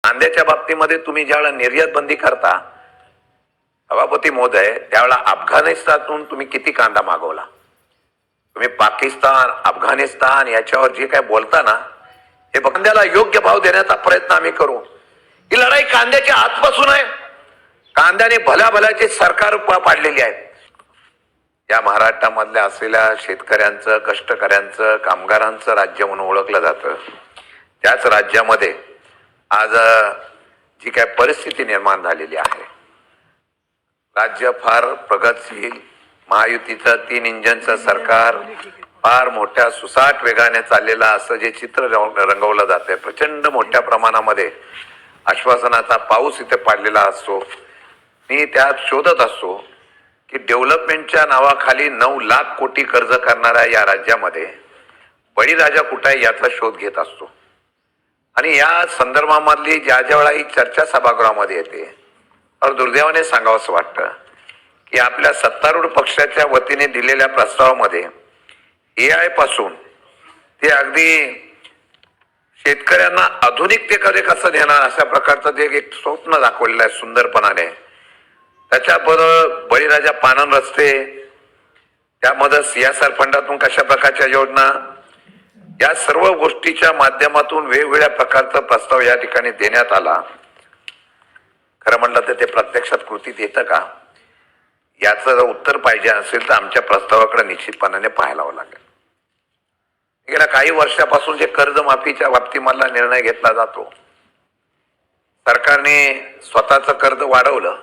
कांद्याच्या बाबतीमध्ये तुम्ही ज्यावेळेला निर्यात बंदी करता सभापती महोदय, त्यावेळेला अफगाणिस्तानतून तुम्ही किती कांदा मागवला? तुम्ही पाकिस्तान, अफगाणिस्तान याच्यावर जे काय बोलता ना, हे कांद्याला योग्य भाव देण्याचा प्रयत्न आम्ही करू. ही लढाई कांद्याच्या आतपासून आहे. कांद्याने भल्या भल्याचे सरकार पाडलेली आहेत. या महाराष्ट्रामधल्या असलेल्या शेतकऱ्यांचं, कष्टकऱ्यांचं, कामगारांचं राज्य म्हणून ओळखलं जातं. त्याच राज्यामध्ये आज जी काय परिस्थिती निर्माण झालेली आहे, राज्य फार प्रगतशील, महायुतीचं 3 इंजिनचं सरकार फार मोठ्या सुसाट वेगाने चाललेलं असं जे चित्र रंगवलं जातंय, प्रचंड मोठ्या प्रमाणामध्ये आश्वासनाचा पाऊस इथे पाडलेला असतो. मी त्यात शोधत असतो की डेव्हलपमेंटच्या नावाखाली 9 लाख कोटी कर्ज करणाऱ्या या राज्यामध्ये बळीराजा कुठे आहे याचा शोध घेत असतो. आणि या संदर्भामधली ज्या वेळा ही चर्चा सभागृहामध्ये येते, और दुर्दैवाने सांगावं असं वाटतं की आपल्या सत्तारूढ पक्षाच्या वतीने दिलेल्या प्रस्तावामध्ये AI पासून ते अगदी शेतकऱ्यांना आधुनिकतेकडे कसं देणार अशा प्रकारचं ते एक स्वप्न दाखवलेलं आहे सुंदरपणाने. त्याच्याबरोबर बळीराजा पानन रस्ते, त्यामध्ये CSR फंडातून कशा प्रकारच्या योजना, या सर्व गोष्टीच्या माध्यमातून वेगवेगळ्या प्रकारचा प्रस्ताव या ठिकाणी देण्यात आला. खरं म्हणलं तर ते प्रत्यक्षात कृतीत येतं का याचं जर उत्तर पाहिजे असेल तर आमच्या प्रस्तावाकडे निश्चितपणाने पाहायला लागेल. गेल्या काही वर्षापासून जे कर्जमाफीच्या बाबतीमधला निर्णय घेतला जातो, सरकारने स्वतःचं कर्ज वाढवलं.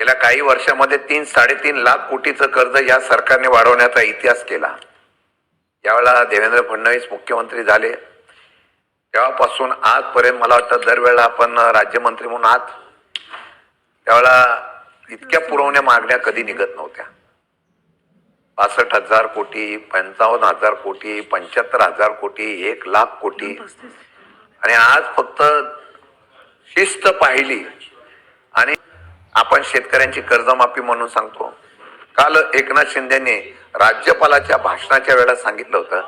गेल्या काही वर्षामध्ये 3-3.5 लाख कोटीचं कर्ज या सरकारने वाढवण्याचा इतिहास केला. यावेळेला देवेंद्र फडणवीस मुख्यमंत्री झाले तेव्हापासून आजपर्यंत मला वाटतं दरवेळेला आपण राज्यमंत्री म्हणून आहात त्यावेळेला इतक्या पुरवण्या मागण्या कधी निघत नव्हत्या. 62,000 कोटी, 55,000 कोटी, 75,000 कोटी, 1 लाख कोटी. आणि आज फक्त शिस्त पाहिली आणि आपण शेतकऱ्यांची कर्जमाफी म्हणून सांगतो. काल एकनाथ शिंदेने राज्यपालाच्या भाषणाच्या वेळेला सांगितलं होतं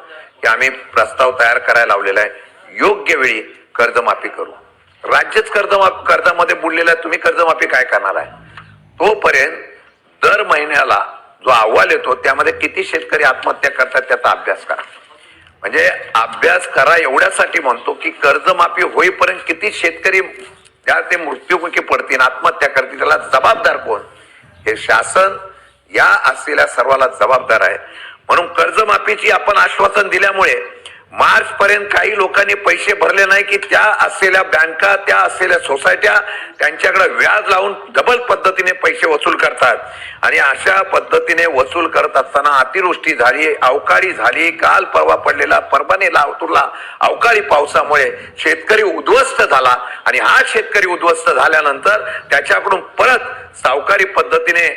की आम्ही प्रस्ताव तयार करायला लावलेला आहे, योग्य वेळी कर्जमाफी करू. राज्यच कर्जामध्ये बुडलेला आहे, तुम्ही कर्जमाफी काय करणार आहे? तोपर्यंत दर महिन्याला जो अहवाल येतो त्यामध्ये किती शेतकरी आत्महत्या करतात त्याचा अभ्यास करा. म्हणजे अभ्यास करा एवढ्यासाठी म्हणतो की कर्जमाफी होईपर्यंत किती शेतकरी त्या ते मृत्युमुखी पडतील, आत्महत्या करतील, त्याला जबाबदार कोण? हे शासन या असलेल्या सर्वाला जबाबदार आहे. म्हणून कर्जमाफीची आपण आश्वासन दिल्यामुळे मार्च पर्यंत काही लोकांनी पैसे भरले नाही की त्या असलेल्या बँका, त्या असलेल्या सोसायट्या त्यांच्याकडे व्याज लावून डबल पद्धतीने पैसे वसूल करतात. आणि अशा पद्धतीने वसूल करत असताना अतिवृष्टी झाली, अवकाळी झाली, काल परवा पडलेला परभणी लातूरला अवकाळी पावसामुळे शेतकरी उद्ध्वस्त झाला. आणि हा शेतकरी उद्ध्वस्त झाल्यानंतर त्याच्याकडून परत सावकारी पद्धतीने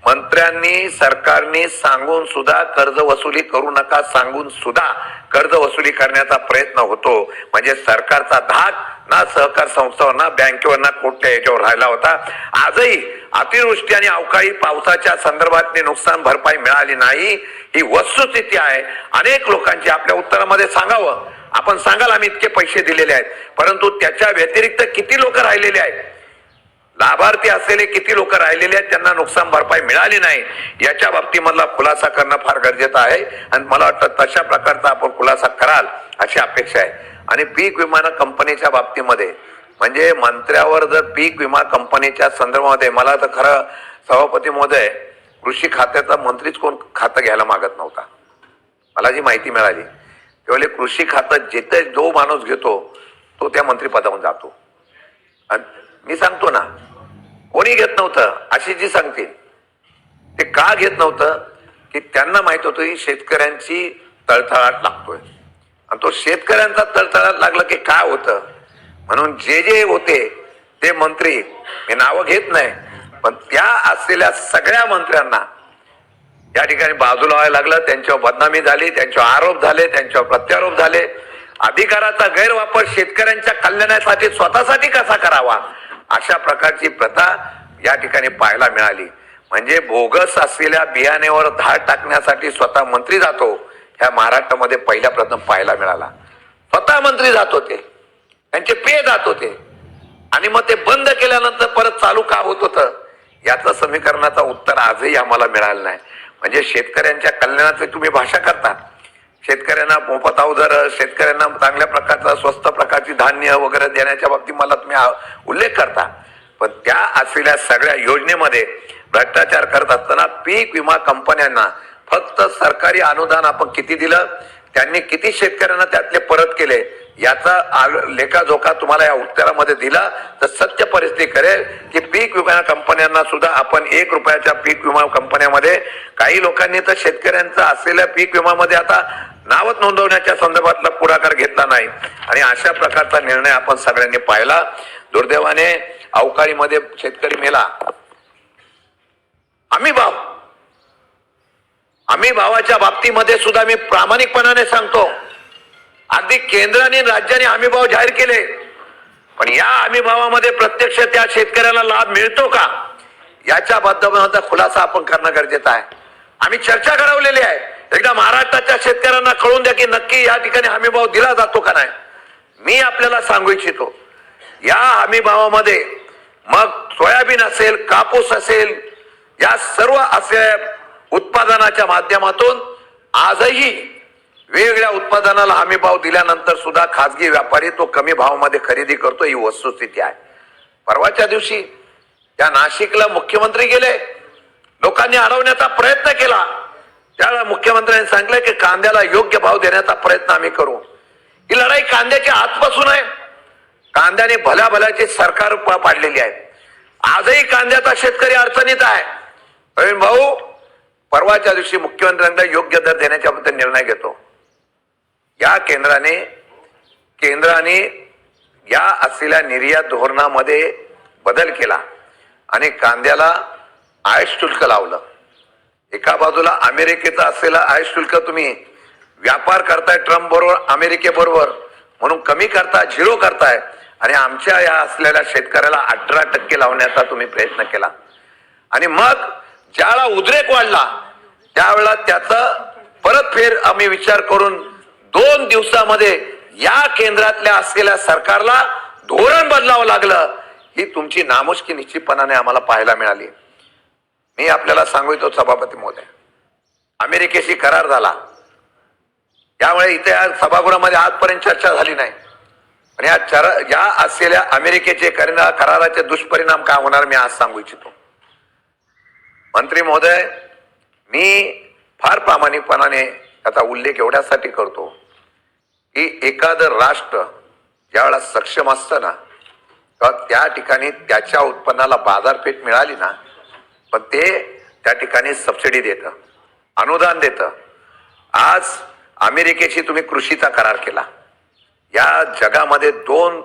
मंत्र्यांनी, सरकारने सांगून सुद्धा कर्ज वसुली करू नका सांगून सुद्धा कर्ज वसुली करण्याचा प्रयत्न होतो. म्हणजे सरकारचा धाक ना सहकार संस्थांवर ना बँकेवर ना कोणत्या याच्यावर राहिला होता. आजही अतिवृष्टी आणि अवकाळी पावसाच्या संदर्भातली नुकसान भरपाई मिळाली नाही, ही वस्तुस्थिती आहे. अनेक लोकांची आपल्या उत्तरामध्ये सांगावं, आपण सांगाल आम्ही इतके पैसे दिलेले आहेत, परंतु त्याच्या व्यतिरिक्त किती लोक राहिलेले आहेत, लाभार्थी असलेले किती लोक राहिलेले आहेत, त्यांना नुकसान भरपाई मिळाली नाही, याच्या बाबतीमधला खुलासा करणं फार गरजेचं आहे. आणि मला वाटतं तशा प्रकारचा आपण खुलासा कराल अशी अपेक्षा आहे. आणि पीक विमा कंपनीच्या बाबतीमध्ये म्हणजे मंत्र्यावर जर पीक विमा कंपनीच्या संदर्भामध्ये मला तर खरं सभापती महोदय कृषी खात्याचा मंत्रीच कोण खातं घ्यायला मागत नव्हता. मला जी माहिती मिळाली तेवढे कृषी खातं जिथे जो माणूस घेतो तो त्या मंत्रिपदावर जातो. आणि मी सांगतो ना, कोणी घेत नव्हतं अशी जी सांगतील ते का घेत नव्हतं की त्यांना माहित होतं की शेतकऱ्यांची तळतळाट लागतोय. आणि तो शेतकऱ्यांचा तळतळाट लागला की काय होतं, म्हणून जे जे होते ते मंत्री, मी नावं घेत नाही, पण त्या असलेल्या सगळ्या मंत्र्यांना या ठिकाणी बाजूला व्हायला लागलं. त्यांच्यावर बदनामी झाली, त्यांच्यावर आरोप झाले, त्यांच्यावर प्रत्यारोप झाले. अधिकाराचा गैरवापर शेतकऱ्यांच्या कल्याणासाठी स्वतःसाठी कसा करावा अशा प्रकारची प्रथा या ठिकाणी पाहायला मिळाली. म्हणजे बोगस असलेल्या बियाण्यावर धाड टाकण्यासाठी स्वतः मंत्री जातो ह्या महाराष्ट्रामध्ये पहिल्या प्रथम पाहायला मिळाला. स्वतः मंत्री जात होते. त्यांचे पे जात होते आणि मग ते बंद केल्यानंतर परत चालू का होत होतं याचं समीकरणाचं उत्तर आजही आम्हाला मिळालं नाही. म्हणजे शेतकऱ्यांच्या कल्याणाची तुम्ही भाषा करता, शेतकऱ्यांना मोफत अवजार, शेतकऱ्यांना चांगल्या प्रकारचा स्वस्त प्रकारची धान्य वगैरे देण्याच्या बाबतीत मला तुम्ही उल्लेख करता, पण त्या असलेल्या सगळ्या योजनेमध्ये भ्रष्टाचार करत असताना पीक विमा कंपन्यांना फक्त सरकारी अनुदान आपण किती दिलं, त्यांनी किती शेतकऱ्यांना त्यातले परत केले याचा लेखाजोखा तुम्हाला या उत्तरामध्ये दिला तर सत्य परिस्थिती करेल की पीक विमा कंपन्यांना सुद्धा आपण 1 रुपयाच्या पीक विमा कंपन्यामध्ये काही लोकांनी तर शेतकऱ्यांचा असलेल्या पीक विमामध्ये आता नावच नोंदवण्याच्या संदर्भातला पुढाकार घेतला नाही आणि अशा प्रकारचा निर्णय आपण सगळ्यांनी पाहिला. दुर्दैवाने अवकाळीमध्ये शेतकरी मेला. आम्ही भावाच्या बाबतीमध्ये सुद्धा मी प्रामाणिकपणाने सांगतो, अगदी केंद्राने राज्याने हमी भाव जाहीर केले, पण या हमी भावामध्ये प्रत्यक्ष त्या शेतकऱ्याला लाभ मिळतो का याच्याबद्दल खुलासा आपण करणं गरजेचं आहे. आम्ही चर्चा घडवलेली आहे. एकदा महाराष्ट्राच्या शेतकऱ्यांना कळून द्या की नक्की या ठिकाणी हमी भाव दिला जातो का नाही. मी आपल्याला सांगू इच्छितो, या हमी भावामध्ये मग सोयाबीन असेल, कापूस असेल, या सर्व असे उत्पादनाच्या माध्यमातून आजही वेगवेगळ्या उत्पादनाला हमी भाव दिल्यानंतर सुद्धा खासगी व्यापारी तो कमी भावामध्ये खरेदी करतो, ही वस्तुस्थिती आहे. परवाच्या दिवशी त्या नाशिकला मुख्यमंत्री गेले, लोकांनी अडवण्याचा प्रयत्न केला. त्यावेळेला मुख्यमंत्र्यांनी सांगितलं की कांद्याला योग्य भाव देण्याचा प्रयत्न आम्ही करू. ही लढाई कांद्याच्या आजपासून आहे. कांद्याने भल्या भल्याची सरकार पाडलेली आहे. आजही कांद्याचा शेतकरी अडचणीत आहे. प्रवीण भाऊ, परवाच्या दिवशी मुख्यमंत्र्यांना योग्य दर देण्याच्या बद्दल निर्णय घेतो. या केंद्राने या असलेल्या निर्यात धोरणामध्ये बदल केला आणि कांद्याला आयात शुल्क लावलं. एका बाजूला अमेरिकेचा असलेला आयात शुल्क तुम्ही व्यापार करताय ट्रम्प बरोबर, अमेरिकेबरोबर, म्हणून कमी करताय, 0 करताय आणि आमच्या या असलेल्या शेतकऱ्याला 18% लावण्याचा तुम्ही प्रयत्न केला. आणि मग ज्यावेळा उद्रेक वाढला त्यावेळेला त्याचा परतफेर आम्ही विचार करून 2 दिवसामध्ये या केंद्रातल्या असलेल्या सरकारला धोरण बदलावं लागलं. ही तुमची नामुष्की निश्चितपणाने आम्हाला पाहायला मिळाली. मी आपल्याला सांगू इच्छितो सभापती महोदय, अमेरिकेशी करार झाला, त्यामुळे इथे या सभागृहामध्ये आजपर्यंत चर्चा झाली नाही. आणि या असलेल्या अमेरिकेचे कराराचे दुष्परिणाम काय होणार मी आज सांगू इच्छितो. मंत्री महोदय, मी फार प्रामाणिकपणाने त्याचा उल्लेख एवढ्यासाठी करतो की एखादं राष्ट्र ज्यावेळेला सक्षम असतं ना तेव्हा त्या ठिकाणी त्याच्या उत्पन्नाला बाजारपेठ मिळाली ना, पण ते त्या ठिकाणी सबसिडी देतं, अनुदान देतं. आज अमेरिकेशी तुम्ही कृषीचा करार केला. या जगामध्ये 2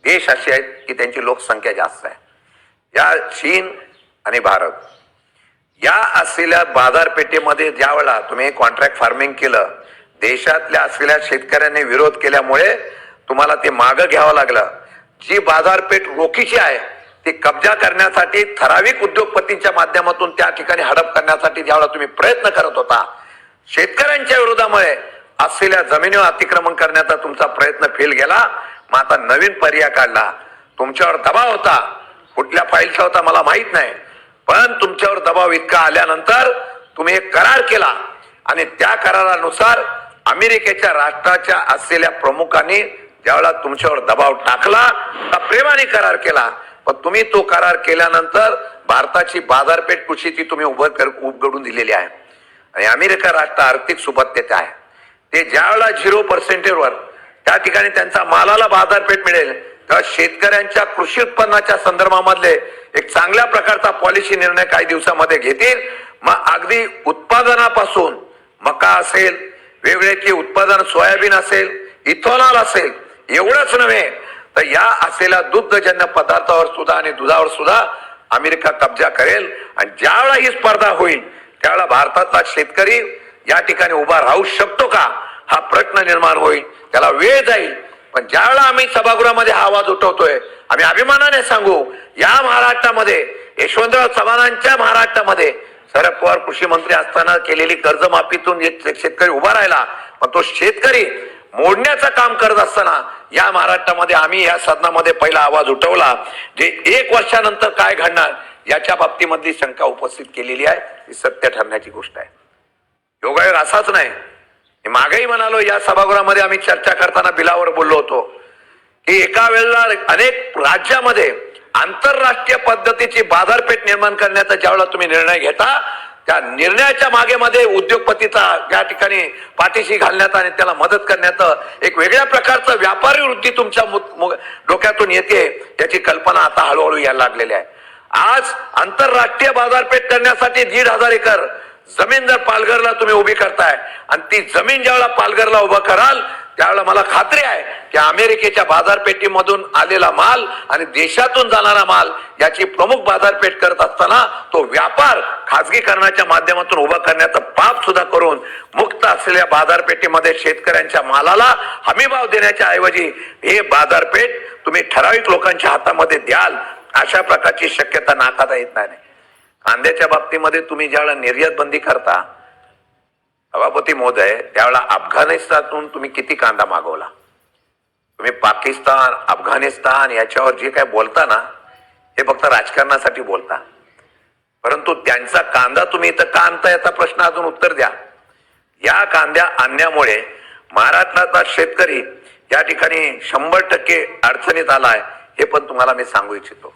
देश असे आहेत की त्यांची लोकसंख्या जास्त आहे, या चीन आणि भारत. या असलेल्या बाजारपेठेमध्ये ज्या वेळेला तुम्ही कॉन्ट्रॅक्ट फार्मिंग केलं, देशातल्या असलेल्या शेतकऱ्यांनी विरोध केल्यामुळे तुम्हाला ते मागं घ्यावं लागलं. जी बाजारपेठ रोखीची आहे ती कब्जा करण्यासाठी ठराविक उद्योगपतींच्या माध्यमातून त्या ठिकाणी हडप करण्यासाठी ज्यावेळेला तुम्ही प्रयत्न करत होता, शेतकऱ्यांच्या विरोधामुळे असलेल्या जमिनीवर अतिक्रमण करण्याचा तुमचा प्रयत्न फेल गेला. मग आता नवीन पर्याय काढला. तुमच्यावर दबाव होता, कुठल्या फाईलचा होता मला माहित नाही, पण तुमच्यावर दबाव इतका आल्यानंतर तुम्ही एक करार केला आणि त्या करारानुसार अमेरिकेच्या राष्ट्राच्या असलेल्या प्रमुखांनी ज्यावेळेला तुमच्यावर दबाव टाकला, प्रेमाने करार केला. पण तुम्ही तो करार केल्यानंतर भारताची बाजारपेठ कृषीची तुम्ही उघडून दिलेली आहे आणि अमेरिका राष्ट्र आर्थिक सुबत्तेत आहे. ते ज्यावेळेला 0% वर त्या ठिकाणी त्यांचा मालाला बाजारपेठ मिळेल तेव्हा शेतकऱ्यांच्या कृषी उत्पन्नाच्या संदर्भामधले एक चांगल्या प्रकारचा पॉलिसी निर्णय काही दिवसामध्ये घेतील. मग अगदी उत्पादनापासून मका असेल, वेगवेगळे उत्पादन सोयाबीन असेल, इथेनॉल असेल, एवढंच नव्हे तर या असलेल्या दुग्धजन्य पदार्थावर सुद्धा आणि दुधावर सुद्धा अमेरिका कब्जा करेल. आणि ज्यावेळेला ही स्पर्धा होईल त्यावेळेला भारताचा शेतकरी या ठिकाणी उभा राहू शकतो का हा प्रश्न निर्माण होईल. त्याला वेळ जाईल, पण ज्यावेळेला आम्ही सभागृहामध्ये हा आवाज उठवतोय, आम्ही अभिमानाने सांगू, या महाराष्ट्रामध्ये यशवंतराव चव्हाणांच्या महाराष्ट्रामध्ये शरद पवार कृषी मंत्री असताना केलेली कर्जमाफीतून एक शेतकरी उभा राहिला. पण तो शेतकरी मोडण्याचं काम करत असताना या महाराष्ट्रामध्ये आम्ही या सदनामध्ये पहिला आवाज उठवला, जे 1 वर्षानंतर काय घडणार याच्या बाबतीमधली शंका उपस्थित केलेली आहे, ही सत्य ठरण्याची गोष्ट आहे. योगायोग असाच नाही, मी मागेही म्हणालो, या सभागृहामध्ये आम्ही चर्चा करताना बिलावर बोललो होतो की एका वेळेला अनेक राज्यामध्ये आंतरराष्ट्रीय पद्धतीची बाजारपेठ निर्माण करण्याचा ज्यावेळेला तुम्ही निर्णय घेता, त्या निर्णयाच्या मागेमध्ये उद्योगपतीचा या ठिकाणी पाठीशी घालण्यात आणि त्याला मदत करण्यात एक वेगळ्या प्रकारचं व्यापारी वृत्ती तुमच्या डोक्यातून येते, त्याची कल्पना आता हळूहळू यायला लागलेली आहे. आज आंतरराष्ट्रीय बाजारपेठ करण्यासाठी 1,500 एकर जमीन जर पालघरला तुम्ही उभी करताय आणि ती जमीन ज्यावेळेला पालघरला उभं कराल त्यावेळेला मला खात्री आहे की अमेरिकेच्या बाजारपेठीमधून आलेला माल आणि देशातून जाणारा माल याची प्रमुख बाजारपेठ करत असताना तो व्यापार खाजगीकरणाच्या माध्यमातून उभा करण्याचं पाप सुद्धा करून मुक्त असलेल्या बाजारपेठीमध्ये शेतकऱ्यांच्या मालाला हमीभाव देण्याच्या ऐवजी हे बाजारपेठ तुम्ही ठराविक लोकांच्या हातामध्ये द्याल, अशा प्रकारची शक्यता नाकारता येत नाही. कांद्याच्या बाबतीमध्ये तुम्ही ज्यावेळेला निर्यात बंदी करता सभापती महोदय, त्यावेळेला अफगाणिस्तानतून तुम्ही किती कांदा मागवला? तुम्ही पाकिस्तान, अफगाणिस्तान याच्यावर जे काय बोलता ना, हे फक्त राजकारणासाठी बोलता, परंतु त्यांचा कांदा तुम्ही इथं का आणता याचा प्रश्न अजून उत्तर द्या. या कांद्या आणण्यामुळे महाराष्ट्राचा शेतकरी या ठिकाणी 100% अडचणीत आलाय, हे पण तुम्हाला मी सांगू इच्छितो.